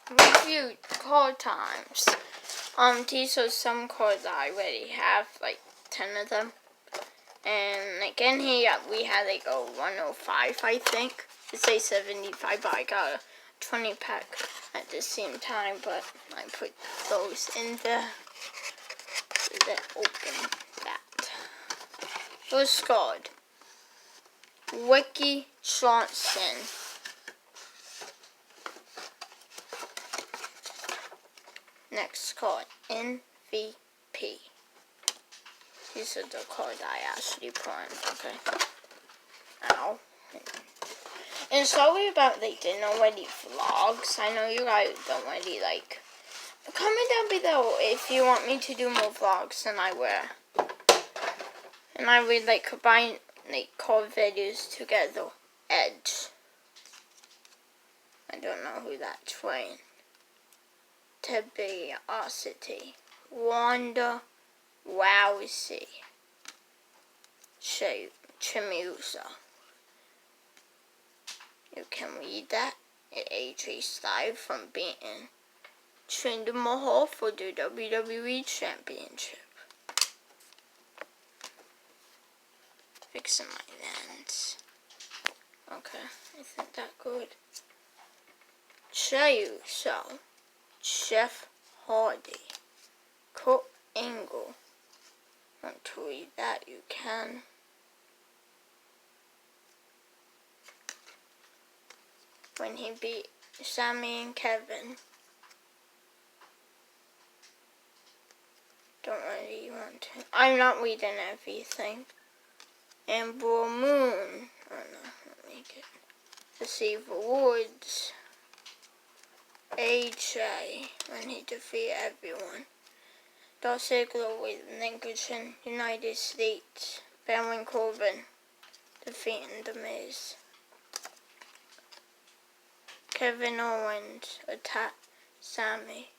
review card times. These are some cards I already have, like 10 of them. And like in here, we had like a 105, I think. It's a 75, but I got a 20 pack at the same time. But I put those in there. So then open that. First card, E.W.E Johnson. Next card, MVP. These are the cards I actually put on. Okay. Ow. And sorry about like the nobody vlogs. I know you guys don't really like. Comment down below if you want me to do more vlogs, and I will. And I would like combine like card videos together. Edge. I don't know who that's playing. Tibbiosity. Wanda Wowsy. Chimusa. You can read that. AJ Styles from beating Jinder Mahal for the WWE Championship. Fixing my lens. Okay, I think that's good. Chiuso. Jeff Hardy. Kurt Angle. Want to read that? You can. When he beat Sammy and Kevin. Don't really want to. I'm not reading everything. Amber Moon. Oh no, let me get. Receive awards. AJ. When he defeat everyone. Dolph Ziggler with Lincoln, United States. Baron Corbin defeating The Miz. Kevin Owens attack Sammy.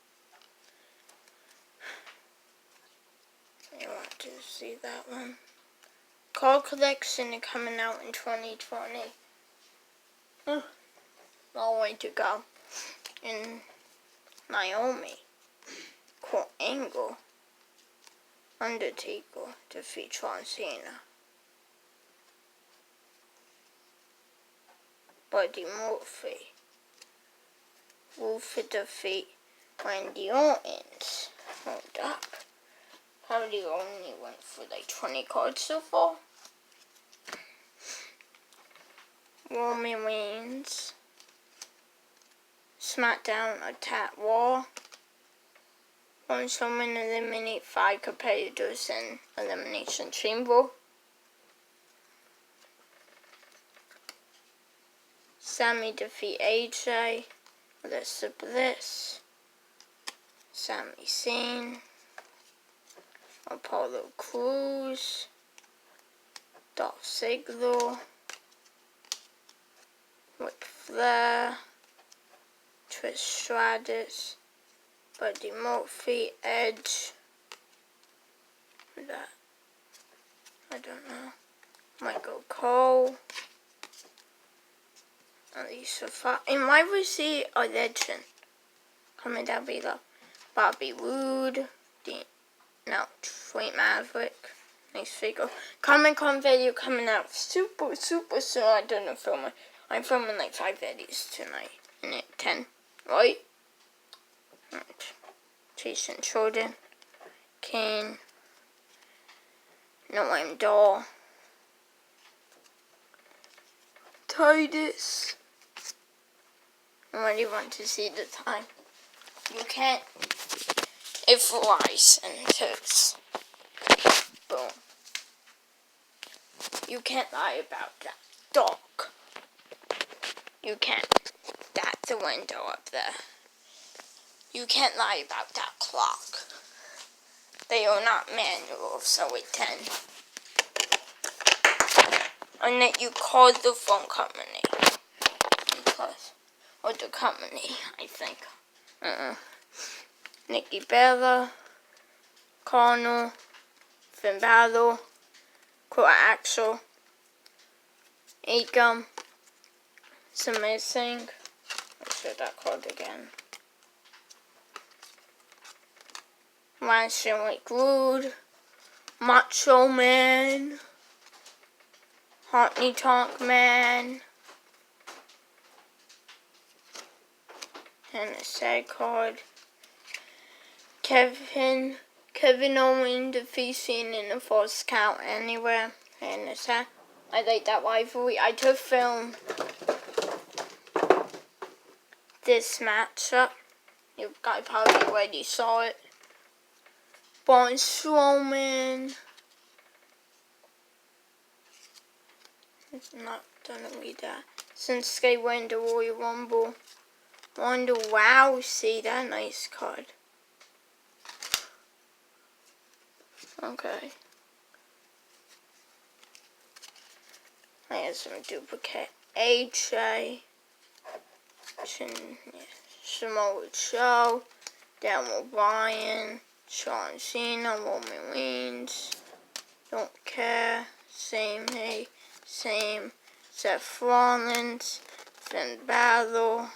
You want to see that one? Card collection coming out in 2020. Long way to go. And Naomi. Kurt Angle. Undertaker defeat John Cena. Buddy Murphy. Wolf defeat Randy Orton. Hold up. Probably only went for like 20 cards so far. Roman Reigns. SmackDown attack Raw. One woman eliminate 5 competitors in Elimination Chamber. Sammy defeat AJ. Alexa Bliss. Sami Zayn. Apollo Crews. Dolph Ziggler. Ric Flair. Trish Stratus. Buddy Murphy. Edge. That I don't know. Michael Cole. Alicia Fox. And why was he a legend? Comment down below. Bobby Roode. Sweet Maverick. Nice figure. Comic Con video coming out super soon. I don't know filming. I'm filming like 5 videos tonight. And at 10. Right? Jason Jordan. Kane. Noam Doll. Titus. I really want to see the time. You can't. It flies and hurts. Boom. You can't lie about that dog. You can't. That's the window up there. You can't lie about that clock. They are not manual, so it's 10. And that you call the phone company. Or the company, I think. Nikki Bella, Connell, Finn Balor, Kurt Axel, Akam, Samir Singh. Let's show that card again. Ransom like Rude, Macho Man, Honky Tonk Man, and a sad card. Kevin Owens defeating in the first count anywhere, and a sad. I like that rivalry. I took film this matchup. You guys probably already saw it. Braun Strowman. I'm not gonna read that. Since they win the Royal Rumble. Ronda Rousey, that nice card. Okay. I have some duplicate. AJ. Samoa Joe. Daniel Bryan. John Cena. Roman Reigns. Don't care. Same. Seth Rollins. Finn Balor.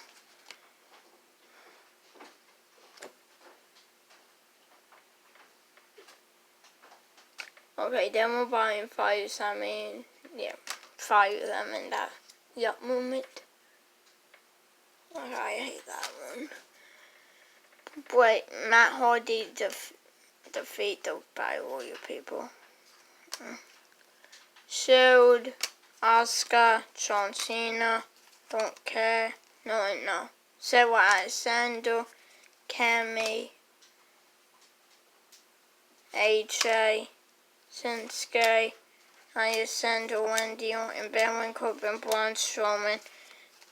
Okay, Daniel Bryan fires them in. Yeah, fire them in that movement. Okay, I hate that one. But Matt Hardy defeat the Battle Royal people. Shield, Asuka, John Cena, don't care. No. Sarah Alexander, Cammy, AJ, Shinsuke, Alexander, Wendy, and Baron Corbin, Braun Strowman,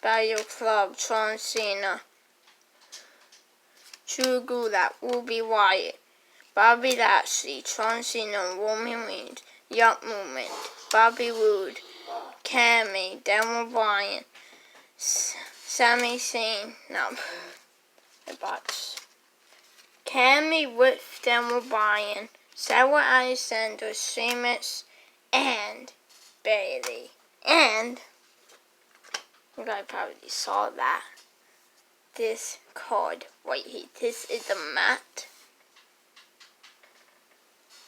Battle Club, John Cena, Drew Gulak, Ruby Wyatt, Bobby Lashley, John Cena, Roman Reigns, movement, Bobby Roode, Cammy, Daniel Bryan, Sami Zayn, the box. Cammy with Daniel Bryan, Sarah Alexander, Sheamus, and Bayley. And you guys probably saw that. This card right here. This is the mat.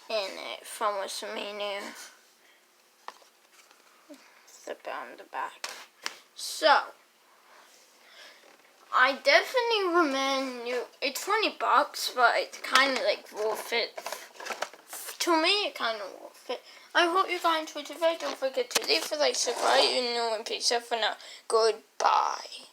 And it from WrestleMania. Flip it on the back. So, I definitely recommend you. It's $20, but it's kind of like worth it. To me, it kind of worth it. I hope you guys enjoyed the video. Don't forget to leave a like, subscribe, and peace out for now. Goodbye.